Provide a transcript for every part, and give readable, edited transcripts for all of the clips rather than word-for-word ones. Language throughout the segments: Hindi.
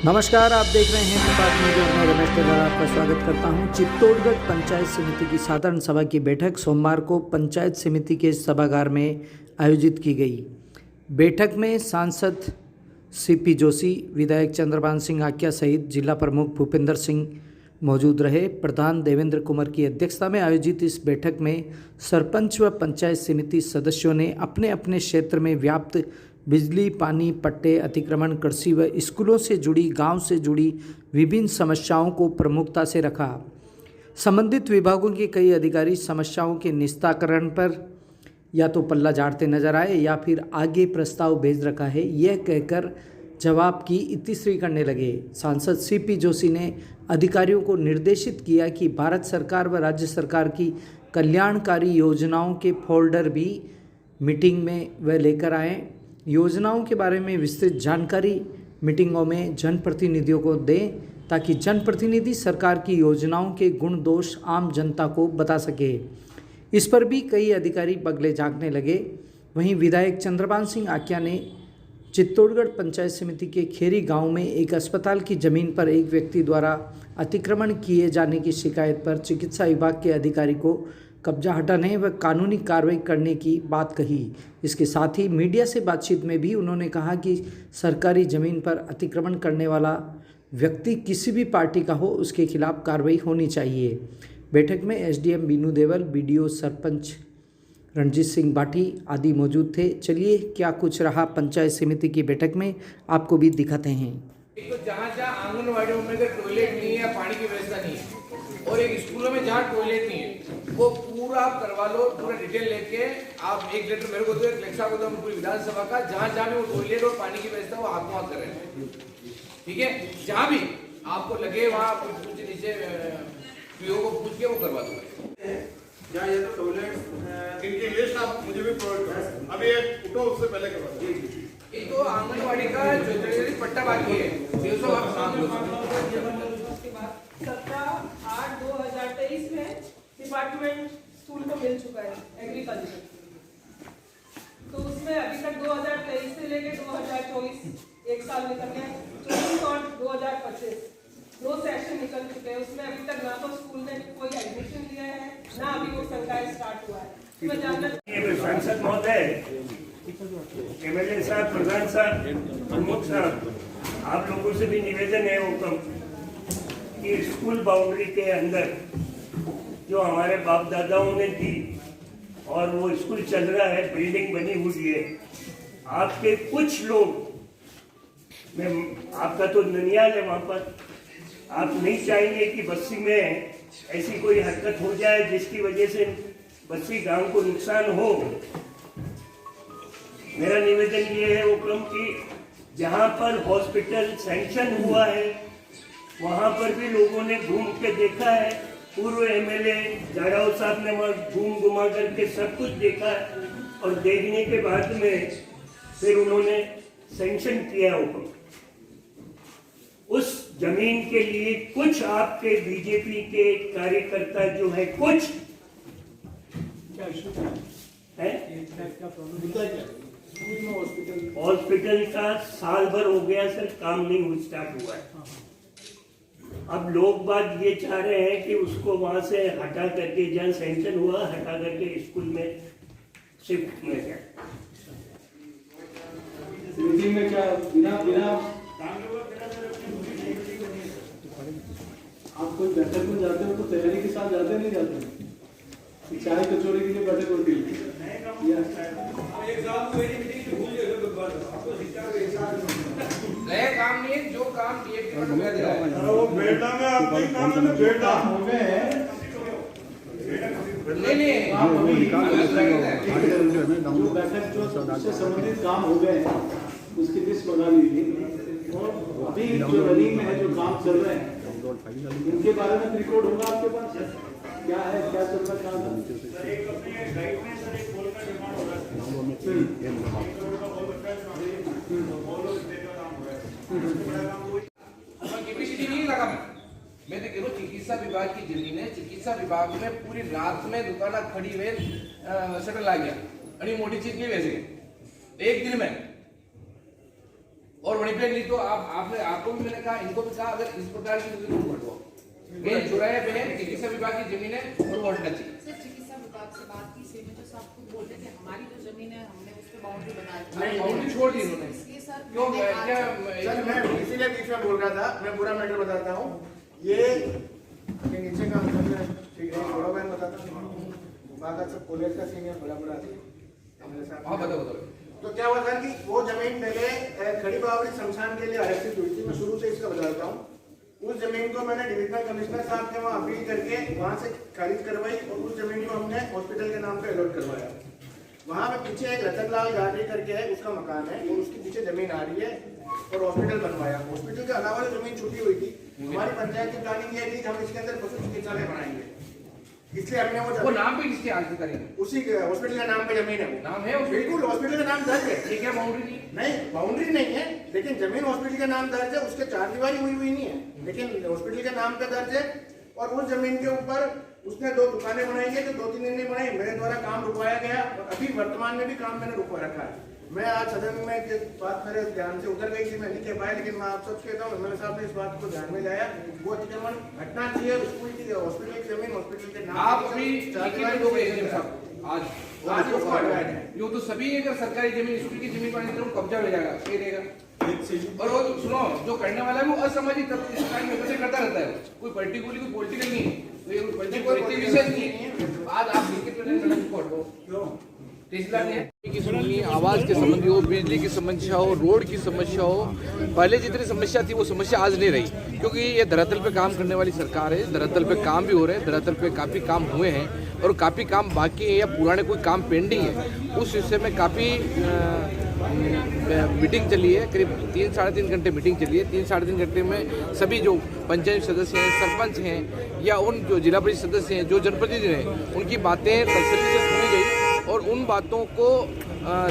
नमस्कार, आप देख रहे हैं बात न्यूज़ और मैं रमेश टेलर आपका स्वागत करता हूं। चित्तौड़गढ़ पंचायत समिति की साधारण सभा की बैठक सोमवार को पंचायत समिति के सभागार में आयोजित की गई। बैठक में सांसद सीपी जोशी, विधायक चंद्रभान सिंह आक्या सहित जिला प्रमुख भूपेंद्र सिंह मौजूद रहे। प्रधान देवेंद्र कुमार की अध्यक्षता में आयोजित इस बैठक में सरपंच व पंचायत समिति सदस्यों ने अपने अपने क्षेत्र में व्याप्त बिजली, पानी, पट्टे, अतिक्रमण, कृषि व स्कूलों से जुड़ी, गांव से जुड़ी विभिन्न समस्याओं को प्रमुखता से रखा। संबंधित विभागों के कई अधिकारी समस्याओं के निस्तारण पर या तो पल्ला झाड़ते नजर आए या फिर आगे प्रस्ताव भेज रखा है, यह कहकर जवाब की इतिश्री करने लगे। सांसद सीपी जोशी ने अधिकारियों को निर्देशित किया कि भारत सरकार व राज्य सरकार की कल्याणकारी योजनाओं के फोल्डर भी मीटिंग में वह लेकर आएँ। योजनाओं के बारे में विस्तृत जानकारी मीटिंगों में जनप्रतिनिधियों को दें ताकि जनप्रतिनिधि सरकार की योजनाओं के गुण दोष आम जनता को बता सके। इस पर भी कई अधिकारी बगले झाँकने लगे। वहीं विधायक चंद्रभान सिंह आक्या ने चित्तौड़गढ़ पंचायत समिति के खेरी गांव में एक अस्पताल की जमीन पर एक व्यक्ति द्वारा अतिक्रमण किए जाने की शिकायत पर चिकित्सा विभाग के अधिकारी को कब्जा हटाने व कानूनी कार्रवाई करने की बात कही। इसके साथ ही मीडिया से बातचीत में भी उन्होंने कहा कि सरकारी जमीन पर अतिक्रमण करने वाला व्यक्ति किसी भी पार्टी का हो, उसके खिलाफ कार्रवाई होनी चाहिए। बैठक में एसडीएम बीनू देवल, बीडीओ सरपंच रणजीत सिंह बाठी आदि मौजूद थे। चलिए क्या कुछ रहा पंचायत समिति की बैठक में, आपको भी दिखाते हैं। एक तो जहाँ आंगनवाड़ियों में अगर टॉयलेट नहीं है या पानी की व्यवस्था नहीं है और एक स्कूलों में जहाँ टॉयलेट नहीं है वो पूरा आप करवा लो। पूरा डिटेल लेके आप एक लेटर मेरे को दो, एक लेक्चर को दो, पूरी विधानसभा का जहाँ भी वो टॉयलेट और पानी की व्यवस्था वो हाथों हाथ करें, ठीक है। जहाँ भी आपको लगे वहाँ पूछ नीचे पीओ को पूछ के वो करवा दो। जहाँ ये तो टॉयलेट इनकी लिस्ट आप मुझे भी प्रोवाइड करो। अभी एक उठो उससे पहले करवा दो। एक तो आंगनवाड़ी का जो पट्टा बाकी है 17/8/2023 में डिपार्टमेंट स्कूल को मिल चुका है एग्रीकल्चर, तो उसमें अभी तक 2023 से लेके 2024 एक साल निकल गया, 24 और 2025 दो सेक्शन निकल चुके हैं। उसमें अभी तक ना तो स्कूल ने कोई एडमिशन लिया है ना अभी वो संकाय स्टार्ट हुआ है। मैं जानना सांसद महोदय, एमएलए साहब, प्रधान साहब, प्रमुख साहब, आप लोगों से भी निवेदन है वो कि स्कूल बाउंड्री के अंदर जो हमारे बाप दादाओं ने दी और वो स्कूल चल रहा है, बिल्डिंग बनी हुई है, आपके कुछ लोग, मैं आपका तो ननियाल है वहां पर, आप नहीं चाहेंगे कि बस्ती में ऐसी कोई हरकत हो जाए जिसकी वजह से बस्ती गांव को नुकसान हो। मेरा निवेदन ये है ओकम कि जहां पर हॉस्पिटल सैंक्शन हुआ है वहां पर भी लोगों ने घूम के देखा है। पूर्व एमएलए जाड़ाव साहब ने वहां घूम घुमा करके सब कुछ देखा है और देखने के बाद में फिर उन्होंने सैंक्शन किया हुआ। उस जमीन के लिए कुछ आपके बीजेपी के कार्यकर्ता जो है कुछ है, हॉस्पिटल का साल भर हो गया सर, काम नहीं स्टार्ट हुआ है। अब लोग बात ये चाह रहे हैं कि उसको वहां से हटा करके, जहाँ सैंक्शन हुआ हटा करके स्कूल में शिफ्ट किया जाए। मीटिंग में क्या बिना आप कोई बैठक में जाते हो तो तैयारी के साथ जाते नहीं जाते? चाय कचौड़ी के लिए बैठक होती है। नया काम नहीं है, जो काम वो बेटा में आपका ही काम है ना, बेटा हो गए जो बैठक जो उससे संबंधित काम हो गए हैं उसकी लिस्ट बना लीजिए और अभी जो रनिंग में है, जो काम चल रहे हैं उनके बारे में रिकॉर्ड होगा आपके पास, क्या है, क्या चल रहा है, कैपेसिटी नहीं लगा। मैं तो कह रहा हूँ चिकित्सा विभाग की जमीन है, चिकित्सा विभाग में पूरी रात में दुकाना खड़ी हुए शटर ला गया आणि मोठी चीज की वैसे एक दिन में और वहीं पे नहीं तो आपको भी मैंने कहा, इनको भी कहा, अगर इस प्रकार की जमीन को हटवाओ, ये चौराहे पे है, चिकित्सा विभाग की जमीन है और वो हटना चाहिए। सर चिकित्सा विभाग से बात की, सेम जो साहब खुद बोलते थे हमारी जो जमीन है हमने उस पर बाउंड्री बना दी। नहीं, बाउंड्री छोड़ दी उन्होंने। इसलिए सर क्यों मैंने आज- क्या सर मैं इसीलिए बीच में बोल रहा था, मैं पूरा मैटर बताता हूँ। ये नीचे का ठीक है, थोड़ा मैं बताता हूँ। बात सब कॉलेज का सीन है, बड़ा हाँ बताओ। तो क्या हुआ सर कि वो जमीन पहले खड़ी बावड़ी शमशान के लिए आरक्षित हुई थी। मैं शुरू से इसका बताता हूँ। उस जमीन को मैंने डिविजनल कमिश्नर साहब के वहाँ अपील करके वहाँ से खारिज करवाई और उस जमीन को हमने हॉस्पिटल के नाम पे अलॉट करवाया। वहाँ पे पीछे एक रतनलाल गाड़ी करके है, उसका मकान है और उसके पीछे जमीन आ रही है और हॉस्पिटल बनवाया। हॉस्पिटल के अलावा जो जमीन छुटी हुई थी, हमारी पंचायत की प्लानिंग ये थी कि हम इसके अंदर पशु चिकित्सालय बनाएंगे, इसलिए हमने वो नाम पे किसके आगे करेंगे? उसी हॉस्पिटल के नाम पे जमीन है। नाम है वो? बिल्कुल हॉस्पिटल का नाम दर्ज है। ठीक है, बाउंड्री नहीं, बाउंड्री नहीं है, लेकिन जमीन हॉस्पिटल के नाम दर्ज है। उसके चारदीवारी हुई नहीं है, लेकिन हॉस्पिटल के नाम पे दर्ज है। और उस जमीन के ऊपर उसने 2 दुकानें बनाई है, जो 2-3 दिन नहीं बनाई। मेरे द्वारा काम रुकवाया गया और अभी वर्तमान में भी काम मैंने रुकवा रखा है। मैं आज सदन में बात मेरे ध्यान से उतर गई थी, मैं नहीं कह पाया, लेकिन मैं आप सबसे कहता हूँ, एमएलए साहब ने इस बात को ध्यान में लाया। वो अतिक्रमण हटना चाहिए। स्कूल की हॉस्पिटल की जमीन हॉस्पिटल के नाम आप अभी आज उसको हटवाया है। यो तो सभी अगर सरकारी जमीन स्कूल की जमीन पर कब्जा हो जाएगा, ये रहेगा। और वो सुनो, जो करने वाला है वो असामाजिक तत्व इस कार्य में वैसे करता रहता है। कोई पर्टिकुलर कोई पॉलिटिकल नहीं है, कोई विशेष नहीं है। आज आप की सुनिए, आवास की समस्या हो, बिजली की समस्या हो, रोड की समस्या हो, पहले जितनी समस्या थी वो समस्या आज नहीं रही, क्योंकि ये धरातल पे काम करने वाली सरकार है। धरातल पे काम भी हो रहे हैं, धरातल पे काफ़ी काम हुए हैं और काफ़ी काम बाकी है या पुराने कोई काम पेंडिंग है। उस विषय में काफ़ी मीटिंग चली है, करीब 3-3.5 घंटे मीटिंग चली है। 3-3.5 घंटे में सभी जो पंचायत सदस्य हैं, सरपंच हैं या उन जो जिला परिषद सदस्य हैं, जो जनप्रतिनिधि हैं, उनकी बातें तसल्ली से सुनी गई और उन बातों को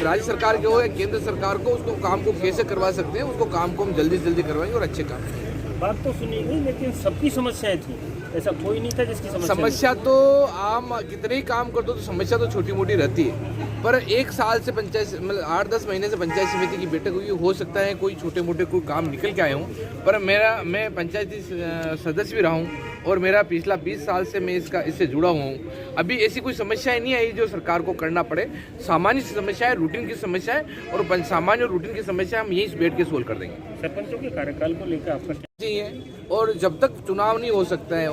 राज्य सरकार के हो या केंद्र सरकार को उसको काम को कैसे करवा सकते हैं, उसको काम को हम जल्दी से जल्दी करवाएंगे और अच्छे काम। बात तो सुनी गई, लेकिन सबकी समस्याएं थी, ऐसा कोई नहीं था जिसकी समस्या तो आम कितने ही काम कर दो तो समस्या तो छोटी मोटी रहती है। पर 1 साल से पंचायत मतलब 8-10 महीने से पंचायत समिति की बैठक हुई, हो सकता है कोई छोटे मोटे कोई काम निकल के आए हूँ, पर मैं पंचायती सदस्य भी रहा हूँ और मेरा पिछला 20 साल से मैं इससे जुड़ा हुआ हूँ। अभी ऐसी कोई समस्याएं नहीं आई जो सरकार को करना पड़े। सामान्य समस्या है, रूटीन की समस्या है और सामान्य और रूटीन की समस्या हम यहीं बैठ के सोल्व कर देंगे। सरपंचों के कार्यकाल को लेकर आपका चाहिए और जब तक चुनाव नहीं हो सकता है,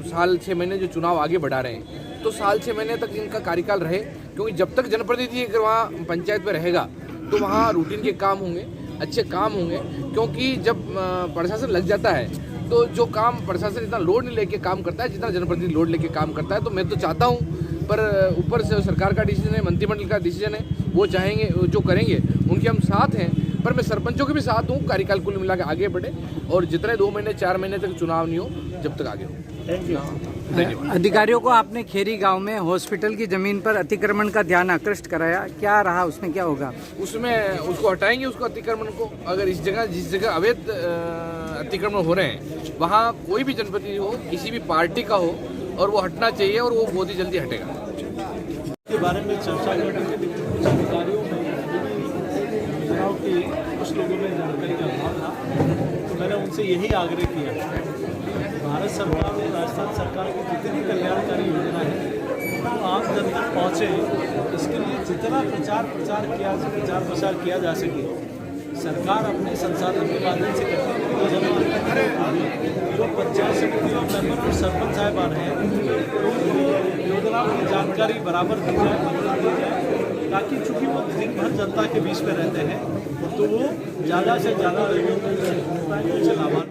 साल 6 महीने जो चुनाव आगे बढ़ा रहे हैं, तो साल 6 महीने तक इनका कार्यकाल रहे, क्योंकि जब तक जनप्रतिनिधि अगर वहाँ पंचायत में रहेगा तो वहाँ रूटीन के काम होंगे, अच्छे काम होंगे। क्योंकि जब प्रशासन लग जाता है तो जो काम प्रशासन इतना लोड नहीं लेके काम करता है जितना जनप्रतिनिधि लोड लेके काम करता है। तो मैं तो चाहता हूँ, पर ऊपर से सरकार का डिसीजन है, मंत्रिमंडल का डिसीजन है, वो चाहेंगे जो करेंगे उनके हम साथ हैं। पर मैं सरपंचों के भी साथ हूँ, कार्यकाल कुल मिला के आगे बढ़े और जितने 2 महीने 4 महीने तक चुनाव नहीं हो जब तक आगे हो। Thank you. धन्यवाद। अधिकारियों को आपने खेरी गांव में हॉस्पिटल की जमीन पर अतिक्रमण का ध्यान आकृष्ट कराया, क्या रहा उसमें, क्या होगा? उसमें उसको हटाएंगे, उसको अतिक्रमण को। अगर इस जगह जिस जगह अवैध अतिक्रमण हो रहे हैं वहाँ कोई भी जनप्रतिनिधि हो, किसी भी पार्टी का हो, और वो हटना चाहिए और वो बहुत ही जल्दी हटेगा। के बारे में चर्चा करने के कुछ अधिकारियों में चुनाव की कुछ लोगों में जानकारी का अभाव था, तो मैंने उनसे यही आग्रह किया भारत सरकार और राजस्थान सरकार की जितनी कल्याणकारी योजना है वो आम जन तक पहुँचे, इसके लिए जितना प्रचार प्रसार किया जा सके सरकार अपने संसाधन के माध्यम से करती है। जो पंचायत समिति और मेंबर और सरपंच साहिबान हैं उनको योजनाओं की जानकारी बराबर दी जाए, मदद दी जाए, ताकि चूँकि वो दिन भर जनता के बीच में रहते हैं तो वो ज़्यादा से ज़्यादा लोगों को लाभान्वित